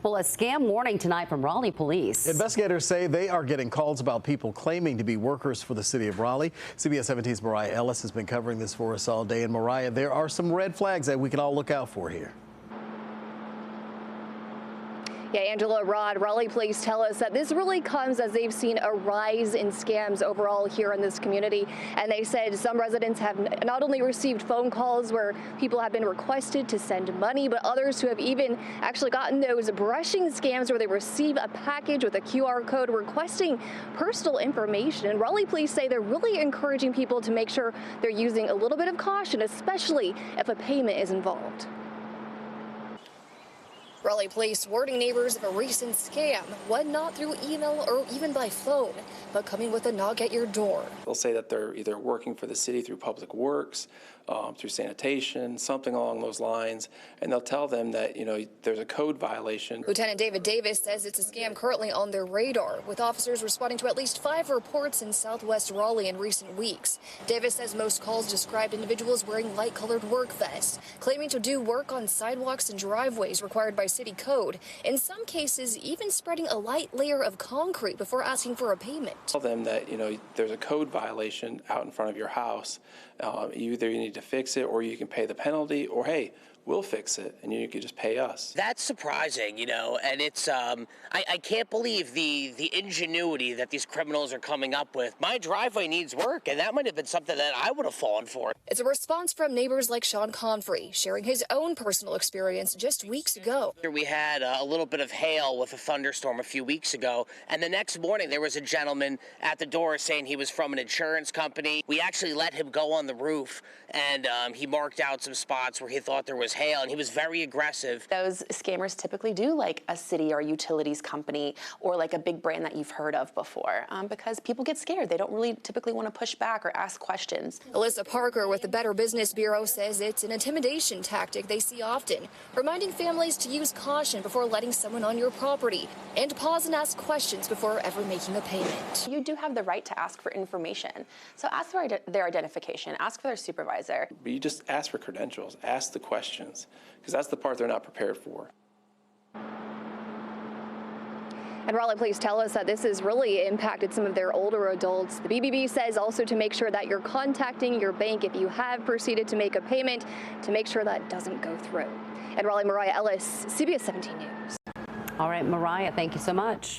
Well, a scam warning tonight from Raleigh police. Investigators say they are getting calls about people claiming to be workers for the city of Raleigh. CBS 17's Mariah Ellis has been covering this for us all day. And Mariah, there are some red flags that we can all look out for here. Yeah, Angela, Rod, Raleigh police tell us that this really comes as they've seen a rise in scams overall here in this community. And they said some residents have not only received phone calls where people have been requested to send money, but others who have even actually gotten those brushing scams where they receive a package with a QR code requesting personal information. And Raleigh police say they're really encouraging people to make sure they're using a little bit of caution, especially if a payment is involved. Raleigh police warning neighbors of a recent scam, one not through email or even by phone, but coming with a knock at your door. They'll say that they're either working for the city through public works, through sanitation, something along those lines, and they'll tell them that, there's a code violation. Lieutenant David Davis says it's a scam currently on their radar, with officers responding to at least 5 reports in southwest Raleigh in recent weeks. Davis says most calls described individuals wearing light-colored work vests, claiming to do work on sidewalks and driveways required by city code, in some cases even spreading a light layer of concrete before asking for a payment. Tell them that, there's a code violation out in front of your house. Either you need to fix it or you can pay the penalty, or hey, we'll fix it and you can just pay us. That's surprising, and it's I can't believe the ingenuity that these criminals are coming up with. My driveway needs work, and that might have been something that I would have fallen for. It's a response from neighbors like Sean Confrey, sharing his own personal experience just weeks ago. We had a little bit of hail with a thunderstorm a few weeks ago, and the next morning there was a gentleman at the door saying he was from an insurance company. We actually let him go on the roof, and he marked out some spots where he thought there was hail, and he was very aggressive. Those scammers typically do like a city or utilities company or like a big brand that you've heard of before, because people get scared. They don't really typically want to push back or ask questions. Alyssa Parker with the Better Business Bureau says it's an intimidation tactic they see often, reminding families to use caution before letting someone on your property and pause and ask questions before ever making a payment. You do have the right to ask for information, so ask for their identification, ask for their supervisor. But you just ask for credentials, ask the questions, because that's the part they're not prepared for. And Raleigh police tell us that this has really impacted some of their older adults. The BBB says also to make sure that you're contacting your bank if you have proceeded to make a payment, to make sure that doesn't go through. And Raleigh, Mariah Ellis, CBS 17 News. All right, Mariah, thank you so much.